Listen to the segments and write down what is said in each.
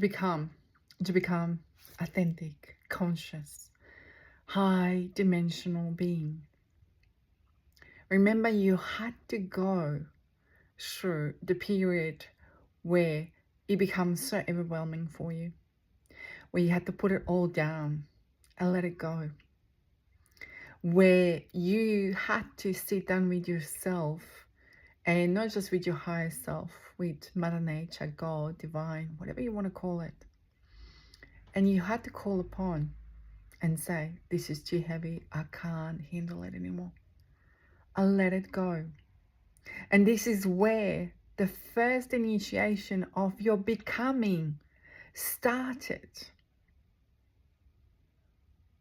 become to become authentic, conscious, high dimensional being. Remember, you had to go through the period where it becomes so overwhelming for you, where you had to put it all down and let it go, where you had to sit down with yourself, and not just with your higher self, with Mother Nature, God, Divine, whatever you want to call it. And you had to call upon and say, this is too heavy, I can't handle it anymore. I'll let it go. And this is where the first initiation of your becoming started.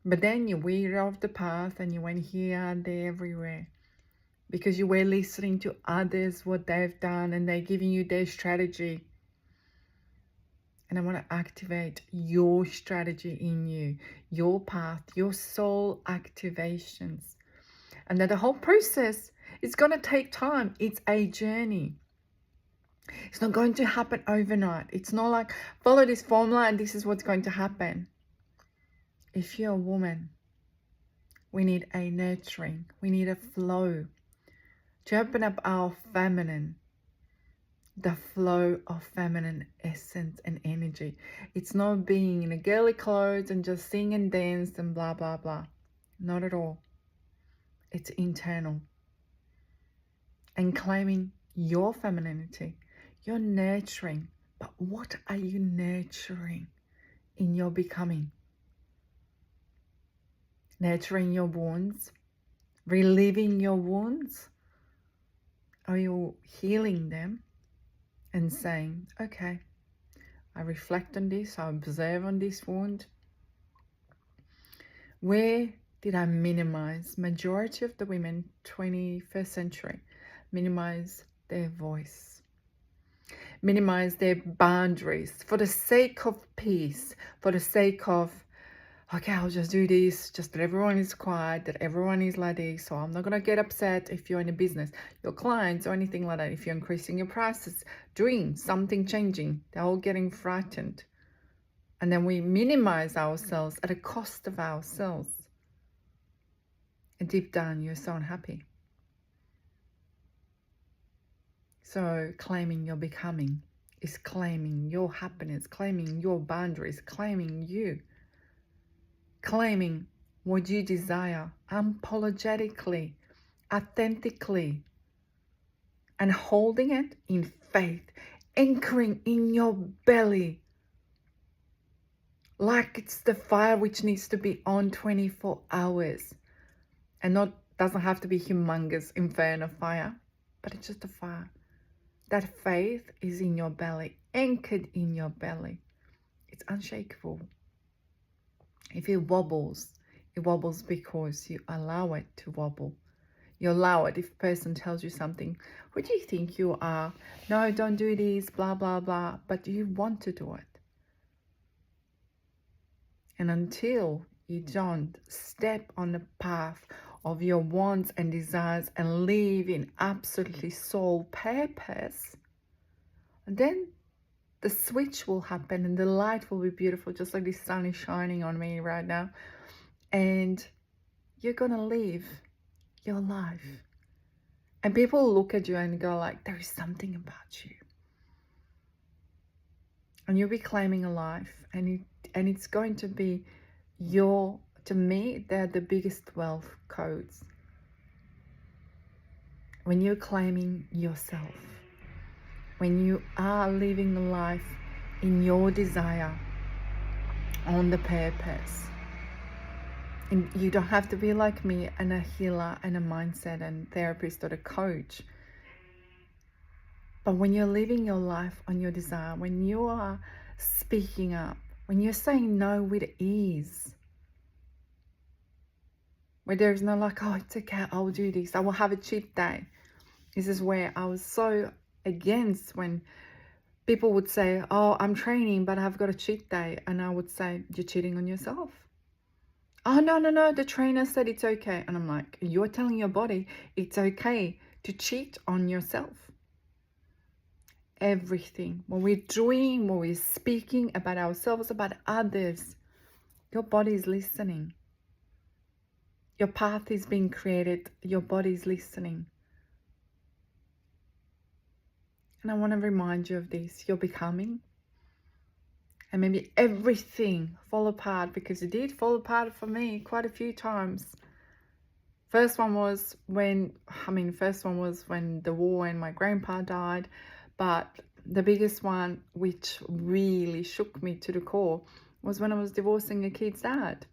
But then you veered off the path and you went here, there, everywhere, because you were listening to others, what they've done, and they're giving you their strategy. And I want to activate your strategy in you, your path, your soul activations. And that the whole process is going to take time. It's a journey. It's not going to happen overnight. It's not like follow this formula and this is what's going to happen. If you're a woman, we need a nurturing. We need a flow to open up our feminine, the flow of feminine essence and energy. It's not being in a girly clothes and just sing and dance and blah, blah, blah. Not at all. It's internal. And claiming your femininity. You're nurturing. But what are you nurturing in your becoming? Nurturing your wounds? Relieving your wounds? Are you healing them and saying, okay, I reflect on this, I observe on this wound. Where did I minimize? Majority of the women, 21st century, minimize their voice, minimize their boundaries for the sake of peace, for the sake of, okay, I'll just do this, just that everyone is quiet, that everyone is like this, so I'm not going to get upset if you're in a business, your clients or anything like that. If you're increasing your prices, doing something changing, they're all getting frightened. And then we minimize ourselves at the cost of ourselves. And deep down, you're so unhappy. So claiming your becoming is claiming your happiness, claiming your boundaries, claiming you. Claiming what you desire unapologetically, authentically, and holding it in faith, anchoring in your belly, like it's the fire which needs to be on 24 hours, and not doesn't have to be humongous inferno fire, but it's just a fire. That faith is in your belly, anchored in your belly. It's unshakable. If it wobbles because you allow it to wobble. You allow it. If a person tells you something, who do you think you are? No, don't do this, blah, blah, blah. But you want to do it. And until you don't step on the path of your wants and desires and live in absolutely soul purpose, then the switch will happen and the light will be beautiful, just like the sun is shining on me right now. And you're going to live your life. And people will look at you and go like, there is something about you. And you'll be claiming a life. And it's going to be to me, they're the biggest wealth codes. When you're claiming yourself. When you are living the life in your desire, on the purpose. And you don't have to be like me and a healer and a mindset and therapist or a coach. But when you're living your life on your desire, when you are speaking up, when you're saying no with ease, where there's no like, oh, it's okay, I'll do this, I will have a cheat day. This is where I was so against when people would say, oh, I'm training, but I've got a cheat day. And I would say, you're cheating on yourself. Oh, no, the trainer said it's okay. And I'm like, you're telling your body it's okay to cheat on yourself. everything, when we're doing, when we're speaking about ourselves, about others, your body is listening. Your path is being created. Your body is listening. And I want to remind you of this. You're becoming. And maybe everything fall apart, because it did fall apart for me quite a few times. First one was when the war and my grandpa died. But the biggest one, which really shook me to the core, was when I was divorcing a kid's dad.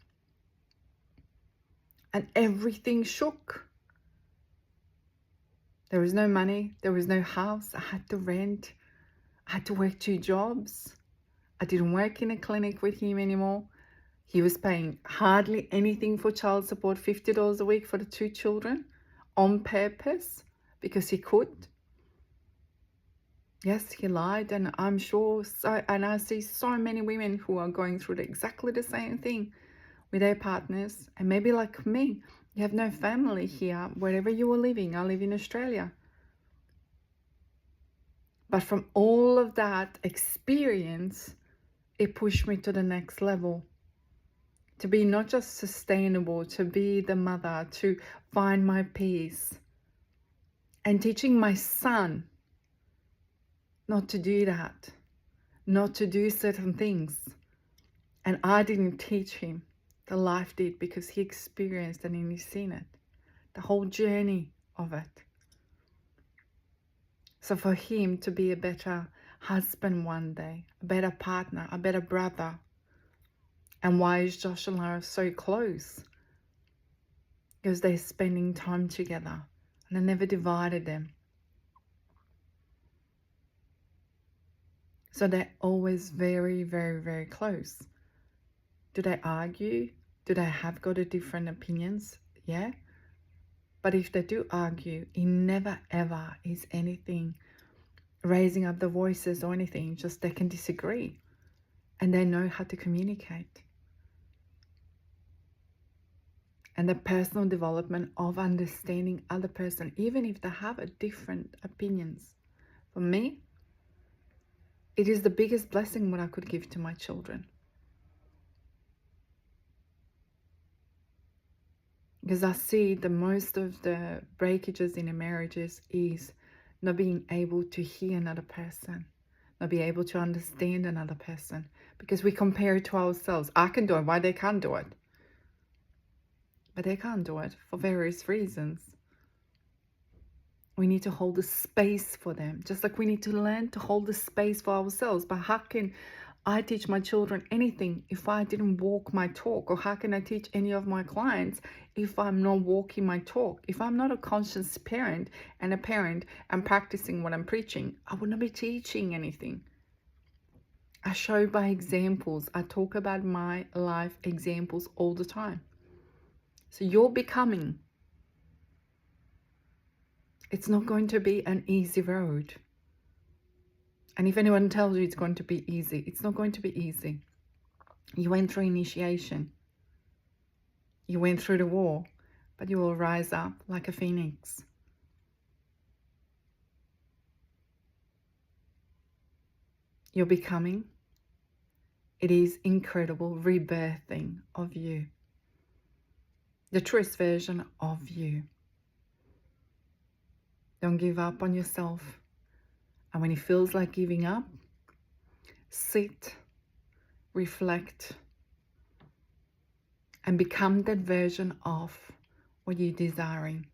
And everything shook. There was no money. There was no house. I had to rent. I had to work 2 jobs. I didn't work in a clinic with him anymore. He was paying hardly anything for child support, $50 a week for the 2 children, on purpose, because he could. Yes, he lied, and I'm sure, and I see so many women who are going through exactly the same thing with their partners. And maybe like me, you have no family here, wherever you are living. I live in Australia. But from all of that experience, it pushed me to the next level. To be not just sustainable, to be the mother, to find my peace. And teaching my son not to do that, not to do certain things. And I didn't teach him. The life did, because he experienced and he's seen it. The whole journey of it. So for him to be a better husband one day, a better partner, a better brother. And why is Josh and Lara so close? Because they're spending time together, and I never divided them. So they're always very, very, very close. Do they argue? Do they have got a different opinions? Yeah. But if they do argue, it never ever is anything raising up the voices or anything. Just they can disagree, and they know how to communicate. And the personal development of understanding other person, even if they have a different opinions. For me, it is the biggest blessing what I could give to my children. Because I see the most of the breakages in a marriages is not being able to hear another person, not be able to understand another person, because we compare it to ourselves. I can do it, why they can't do it? But they can't do it for various reasons. We need to hold the space for them, just like we need to learn to hold the space for ourselves. But how can I teach my children anything if I didn't walk my talk? Or how can I teach any of my clients if I'm not walking my talk? If I'm not a conscious parent and practicing what I'm preaching, I would not be teaching anything. I show by examples. I talk about my life examples all the time. So you're becoming. It's not going to be an easy road. And if anyone tells you it's going to be easy, it's not going to be easy. You went through initiation. You went through the war, but you will rise up like a phoenix. You're becoming. It is incredible rebirthing of you. The truest version of you. Don't give up on yourself. And when it feels like giving up, sit, reflect, and become that version of what you're desiring.